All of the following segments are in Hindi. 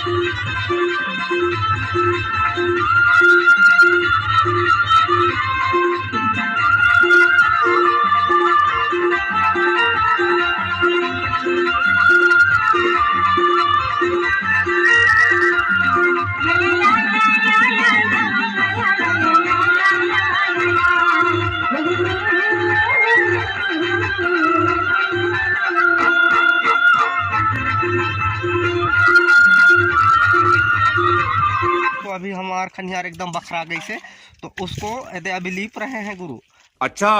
तो अभी हमार खनियार एकदम बखरा गई से, तो उसको यदि अभी लीप रहे हैं गुरु। अच्छा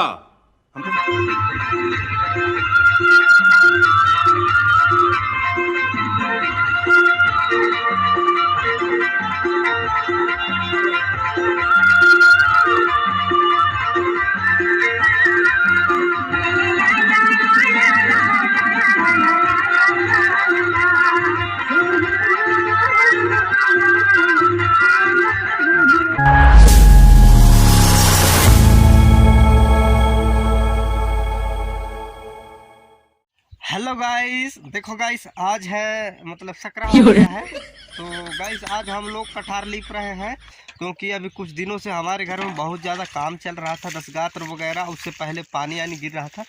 हेलो गाइस, देखो गाइस, आज है मतलब संक्रांति हो गया है। तो गाइस आज हम लोग कटार लीप रहे हैं, क्योंकि अभी कुछ दिनों से हमारे घर में बहुत ज़्यादा काम चल रहा था, दसगात्र वगैरह। उससे पहले पानी आनी गिर रहा था,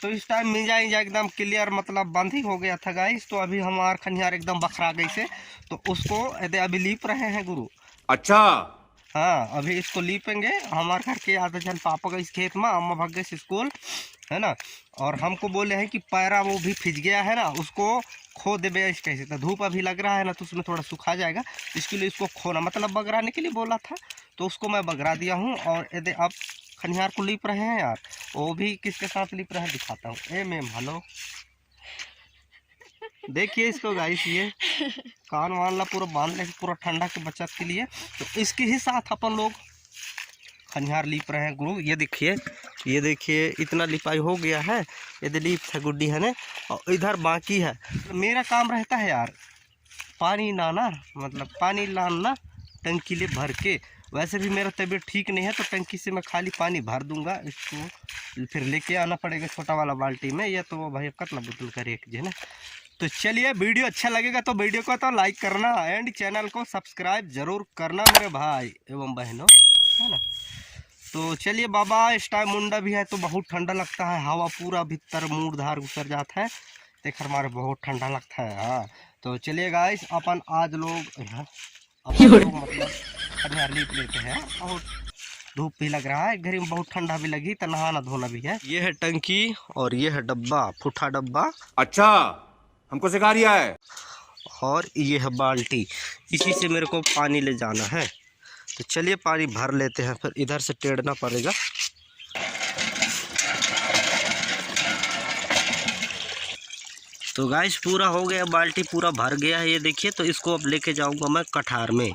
तो इस टाइम मिंजा एकदम क्लियर मतलब बंद ही हो गया था गाइस। तो अभी हमार खनियार एकदम बखरा गई से, तो उसको यदि अभी लीप रहे हैं गुरु। अच्छा हाँ, अभी इसको लीपेंगे। हमारे घर के आधा जन पापा गए इस खेत में, अम्मा भाग गए स्कूल, है ना। और हमको बोले हैं कि पैरा वो भी फिज गया है ना, उसको खो दे बे। कैसे तो धूप अभी लग रहा है ना, तो उसमें थोड़ा सूखा जाएगा, इसके लिए इसको खोना मतलब बगराने के लिए बोला था, तो उसको मैं बगरा दिया हूँ। और यदि आप खनियार को लीप रहे हैं यार, वो भी किसके साथ लीप रहे हैं दिखाता हूँ। ए मैम हेलो, देखिए इसको गाइस, ये कान वाला पूरा बांध ले, पूरा ठंडा के बचत के लिए। तो इसके ही साथ अपन लोग खनियार लीप रहे हैं गुरु। ये देखिए इतना लिपाई हो गया है, ये लीप था गुड्डी है ना, और इधर बाकी है। मेरा काम रहता है यार पानी लाना, मतलब पानी लाना टंकी ले भर के। वैसे भी मेरा तबीयत ठीक नहीं है, तो टंकी से मैं खाली पानी भर दूंगा। इसको फिर लेके आना पड़ेगा छोटा वाला बाल्टी में, या तो भाई कतना बोतल करे एक जी ना। तो चलिए, वीडियो अच्छा लगेगा तो वीडियो को तो लाइक करना एंड चैनल को सब्सक्राइब जरूर करना मेरे भाई एवं बहनों, है ना। तो चलिए बाबा, इस टाइम मुंडा भी है तो बहुत ठंडा लगता है, हवा पूरा भीतर मूड धार उतर जाता है, देख हमारे बहुत ठंडा लगता है। हाँ, तो चलिए गाइस, अपन आज लोग मतलब खनियार लीप लेते हैं। बहुत धूप भी लग रहा है, घर में बहुत ठंडा भी लगी, तो नहाना धोना भी है। ये है टंकी और ये है डब्बा, फूठा डब्बा। अच्छा हमको सिखा रिया है। और ये है बाल्टी, इसी से मेरे को पानी ले जाना है। तो चलिए पानी भर लेते हैं, फिर इधर से टेढ़ना पड़ेगा। तो गाइस पूरा हो गया, बाल्टी पूरा भर गया है, ये देखिए। तो इसको अब लेके जाऊंगा मैं कठार में।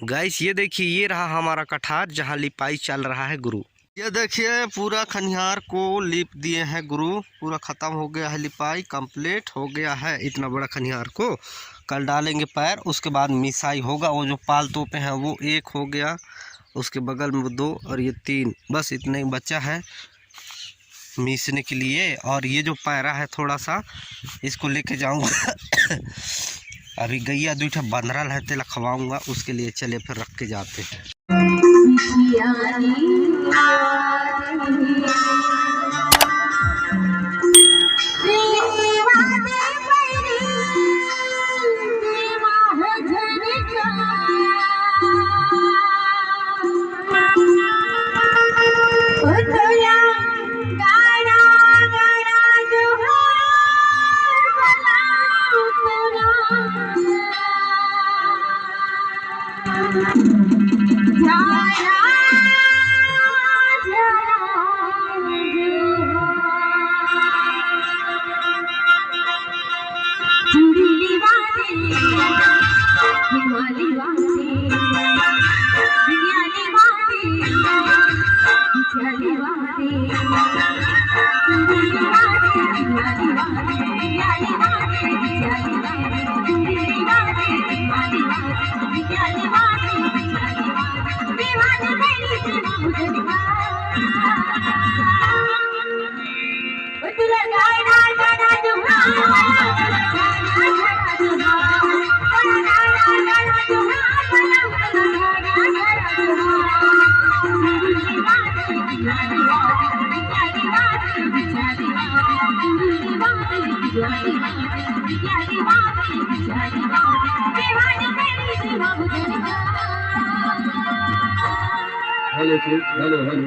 गाइस ये देखिए, ये रहा हमारा कठार जहाँ लिपाई चल रहा है गुरु। ये देखिए पूरा खनियार को लीप दिए हैं गुरु, पूरा ख़त्म हो गया है, लिपाई कंप्लीट हो गया है। इतना बड़ा खनियार को कल डालेंगे पैर, उसके बाद मिसाई होगा। वो जो पाल तोपे हैं वो एक हो गया, उसके बगल में 2 और ये 3, बस इतना ही बचा है मीसने के लिए। और ये जो पैरा है थोड़ा सा, इसको लेके जाऊंगा अभी गैया 2 बंधरल है, तेला खवाऊंगा उसके लिए। चलिए फिर रख के जाते हैं। Hello hello hello.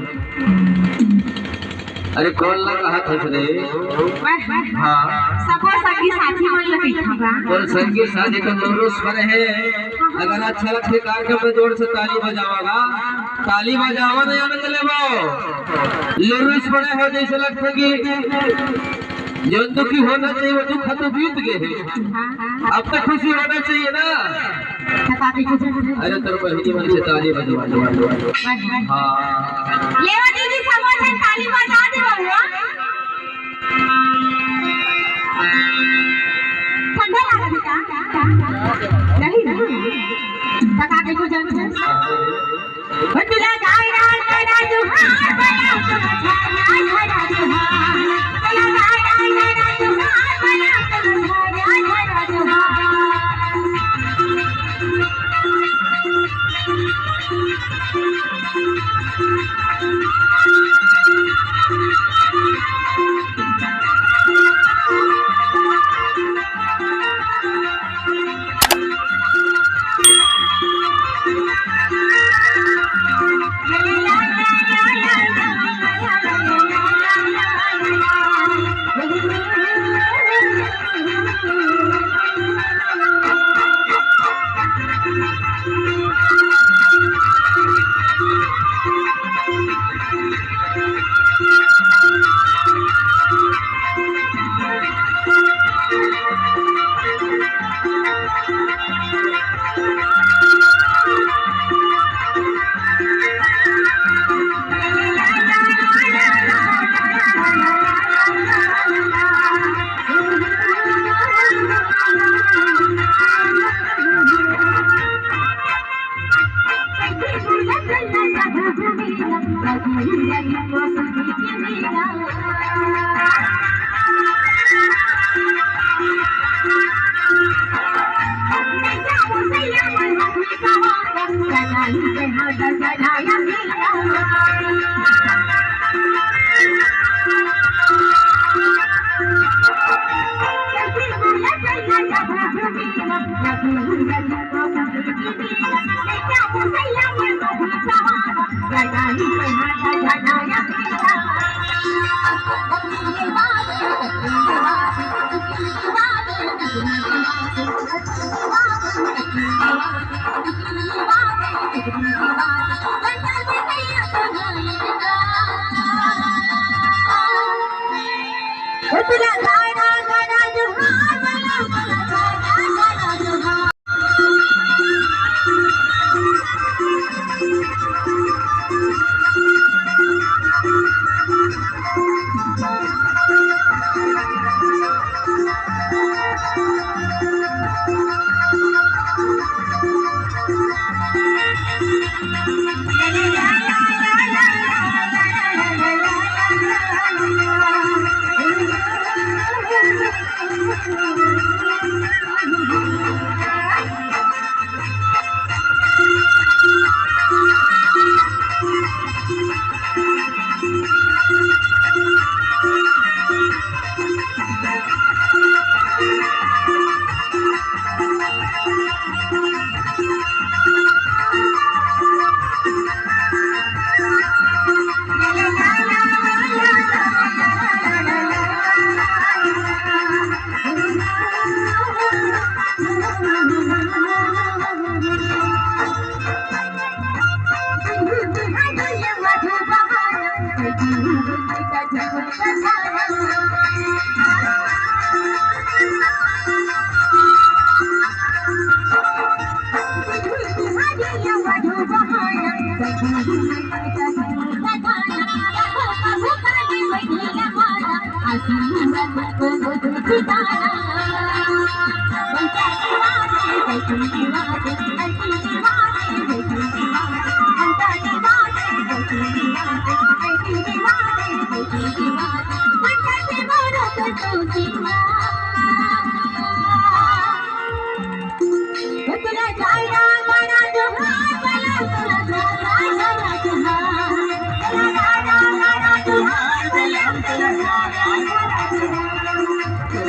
अरे कौन लगा हाथ हंस रहे? हाँ सबो संगी साथी मन ल बैठा बा और संगीत शादी का जोरों पर है। अगर अच्छा लगते कार्यक्रम में जोर से ताली बजावागा, ताली बजावा नहीं आने चले वो लोरुस पड़े हो जैसे लगता कि जो दुखी होना चाहिए वो दुख तो बीत गए हैं, अब तक खुशी होना चाहिए ना। अरे तेरे बहनी मन से ताली बजवा। हाँ लेवा दीदी सबो से ताली बजा दे बउआ। ठंडा लगा बेटा नहीं तका के को जन बंदला गायरा गायरा जुहार बना गायरा जुहार बना गायरा जुहार बना गायरा जुहार।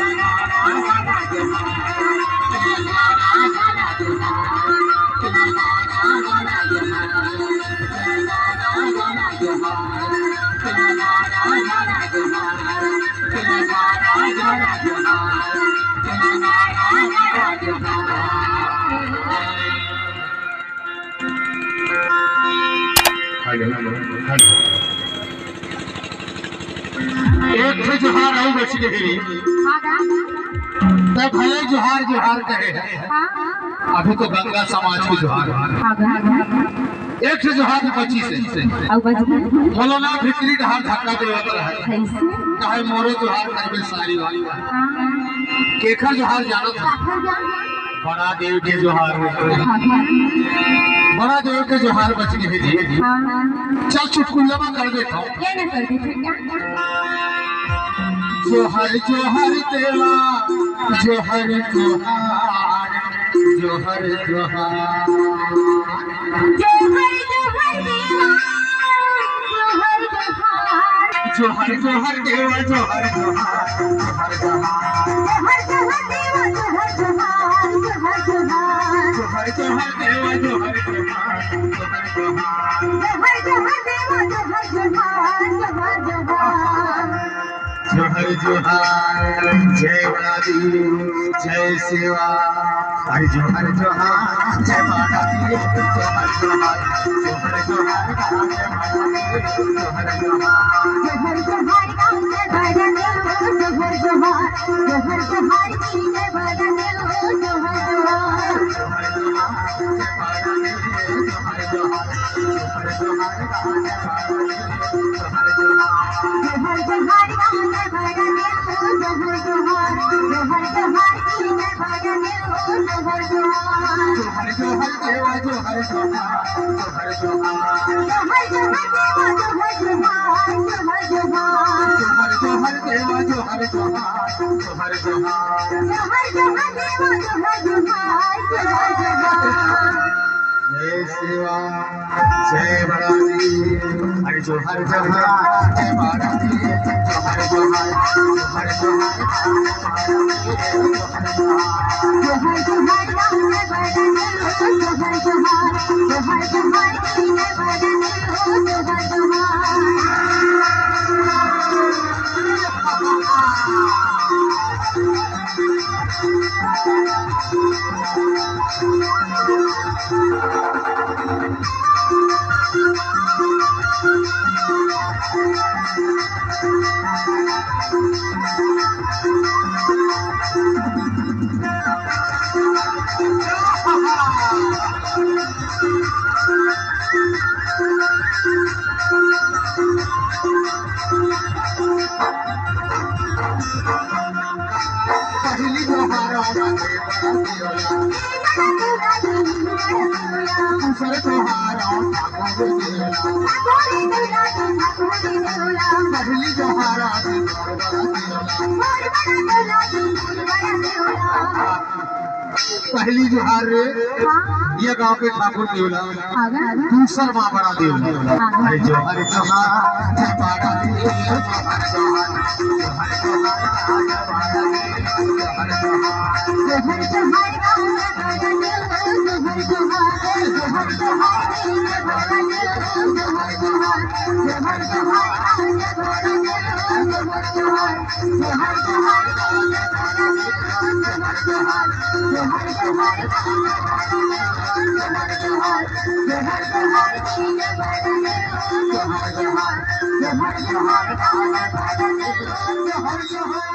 Thank you. एक से जोहार आई बच गई तब भले जोहार जोहार कहे अभी तो गंगा समाज की जोहार एक से जोहार बची से मौलाना भिकरी ढहार धक्का देवत है चाहे मोरो जोहार करबे सारी वाली केखर जोहार जानो था बड़ा देव के जोहार बड़ा देव के जोहार बच गई चल चुटकुला में कर देता हूँ जोहर जोहर देवा जोहर जोहार जोहर जोहार जोहर जोहर देवा जोहर जोहार जोहर जोहर देवा जोहर जोहर जोहार जय बालादी जय सेवा हरि जोहर जोहार जय बालादी जोहर जोहार जोहर जोहार जोहर जय शिवा जय बालादी हरि जोहर जोहार जय बालादी जोहर जोहार जोहर जोहार पहली जोहार दूसरे जोहार पहली जोहार पहली जोहार रे ये गांव के ठाकुर देवला दूसर माँ बड़ा देवला अरे जोहर जोहार जय बाबा जोहर जोहार जोहर जोहार जोहर जोहार